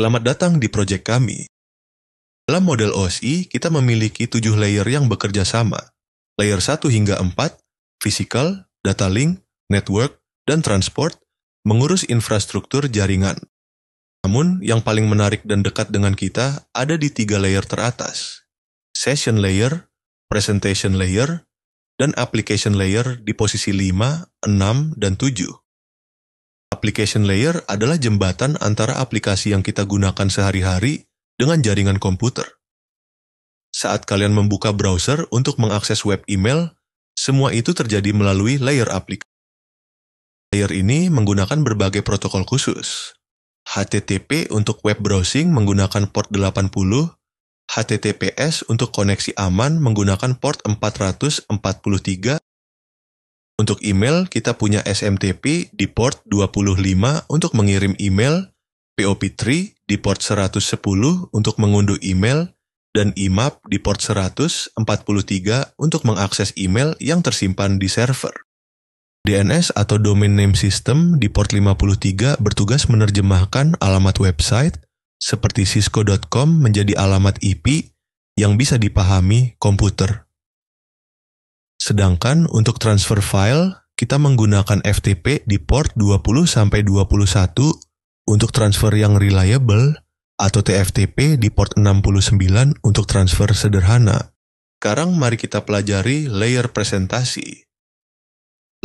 Selamat datang di proyek kami. Dalam model OSI, kita memiliki 7 layer yang bekerja sama. Layer 1 hingga 4, physical, data link, network, dan transport, mengurus infrastruktur jaringan. Namun, yang paling menarik dan dekat dengan kita ada di 3 layer teratas. Session layer, presentation layer, dan application layer di posisi 5, 6, dan 7. Application layer adalah jembatan antara aplikasi yang kita gunakan sehari-hari dengan jaringan komputer. Saat kalian membuka browser untuk mengakses web email, semua itu terjadi melalui layer aplikasi. Layer ini menggunakan berbagai protokol khusus. HTTP untuk web browsing menggunakan port 80, HTTPS untuk koneksi aman menggunakan port 443. Untuk email, kita punya SMTP di port 25 untuk mengirim email, POP3 di port 110 untuk mengunduh email, dan IMAP di port 143 untuk mengakses email yang tersimpan di server. DNS atau Domain Name System di port 53 bertugas menerjemahkan alamat website seperti cisco.com menjadi alamat IP yang bisa dipahami komputer. Sedangkan untuk transfer file, kita menggunakan FTP di port 20-21 untuk transfer yang reliable atau TFTP di port 69 untuk transfer sederhana. Sekarang mari kita pelajari layer presentasi.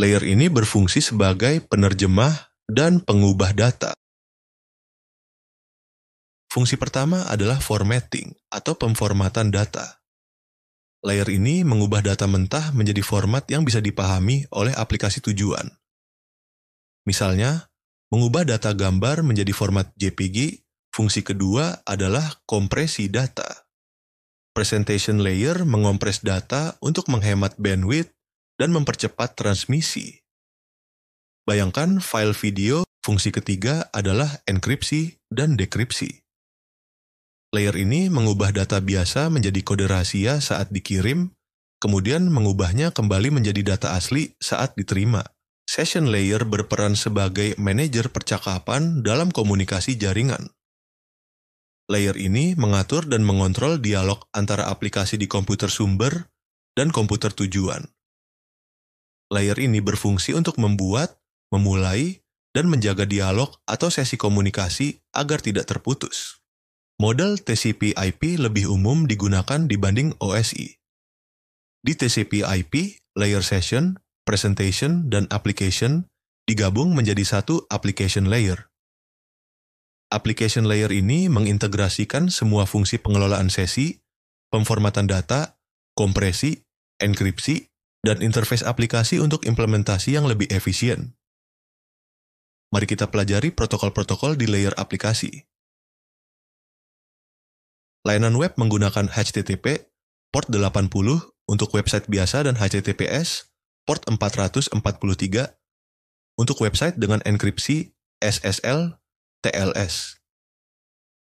Layer ini berfungsi sebagai penerjemah dan pengubah data. Fungsi pertama adalah formatting atau pemformatan data. Layer ini mengubah data mentah menjadi format yang bisa dipahami oleh aplikasi tujuan. Misalnya, mengubah data gambar menjadi format JPG, fungsi kedua adalah kompresi data. Presentation layer mengompres data untuk menghemat bandwidth dan mempercepat transmisi. Bayangkan file video, fungsi ketiga adalah enkripsi dan dekripsi. Layer ini mengubah data biasa menjadi kode rahasia saat dikirim, kemudian mengubahnya kembali menjadi data asli saat diterima. Session layer berperan sebagai manajer percakapan dalam komunikasi jaringan. Layer ini mengatur dan mengontrol dialog antara aplikasi di komputer sumber dan komputer tujuan. Layer ini berfungsi untuk membuat, memulai, dan menjaga dialog atau sesi komunikasi agar tidak terputus. Model TCP/IP lebih umum digunakan dibanding OSI. Di TCP/IP, layer session, presentation, dan application digabung menjadi satu application layer. Application layer ini mengintegrasikan semua fungsi pengelolaan sesi, pemformatan data, kompresi, enkripsi, dan interface aplikasi untuk implementasi yang lebih efisien. Mari kita pelajari protokol-protokol di layer aplikasi. Layanan web menggunakan HTTP, port 80 untuk website biasa dan HTTPS, port 443 untuk website dengan enkripsi SSL, TLS.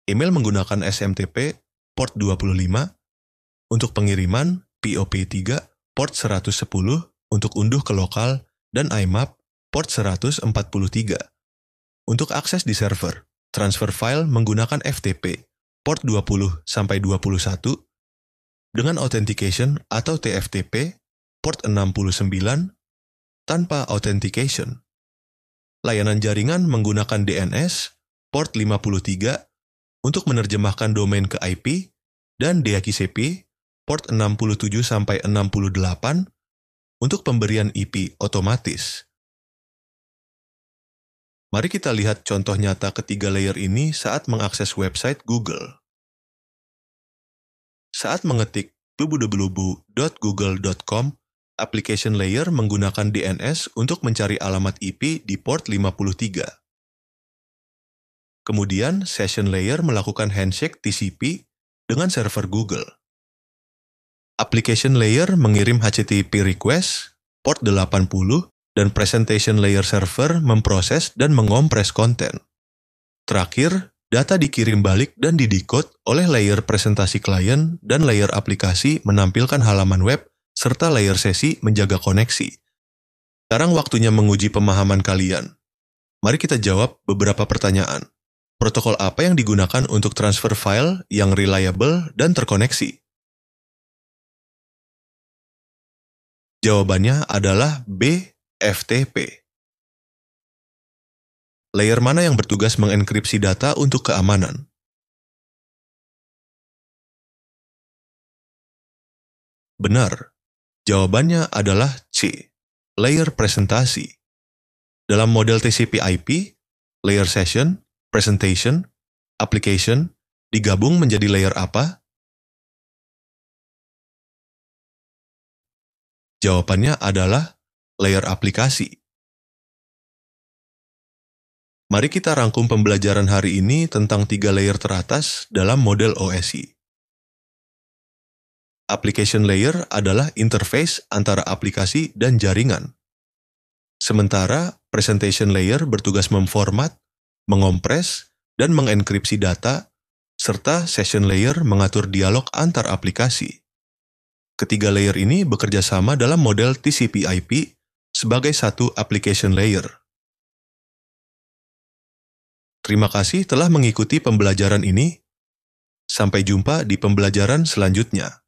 Email menggunakan SMTP, port 25 untuk pengiriman, POP3, port 110 untuk unduh ke lokal, dan IMAP, port 143. Untuk akses di server, transfer file menggunakan FTP, port 20-21, dengan authentication atau TFTP, port 69, tanpa authentication. Layanan jaringan menggunakan DNS, port 53, untuk menerjemahkan domain ke IP, dan DHCP, port 67-68, untuk pemberian IP otomatis. Mari kita lihat contoh nyata ketiga layer ini saat mengakses website Google. Saat mengetik www.google.com, application layer menggunakan DNS untuk mencari alamat IP di port 53. Kemudian, session layer melakukan handshake TCP dengan server Google. Application layer mengirim HTTP request, port 80, dan presentation layer server memproses dan mengompres konten. Terakhir, data dikirim balik dan didekode oleh layer presentasi klien dan layer aplikasi menampilkan halaman web serta layer sesi menjaga koneksi. Sekarang waktunya menguji pemahaman kalian. Mari kita jawab beberapa pertanyaan. Protokol apa yang digunakan untuk transfer file yang reliable dan terkoneksi? Jawabannya adalah B, FTP. Layer mana yang bertugas mengenkripsi data untuk keamanan? Benar. Jawabannya adalah C, layer presentasi. Dalam model TCP/IP, layer session, presentation, application digabung menjadi layer apa? Jawabannya adalah layer aplikasi. Mari kita rangkum pembelajaran hari ini tentang 3 layer teratas dalam model OSI. Application layer adalah interface antara aplikasi dan jaringan. Sementara presentation layer bertugas memformat, mengompres, dan mengenkripsi data, serta session layer mengatur dialog antar aplikasi. Ketiga layer ini bekerja sama dalam model TCP/IP sebagai satu application layer. Terima kasih telah mengikuti pembelajaran ini. Sampai jumpa di pembelajaran selanjutnya.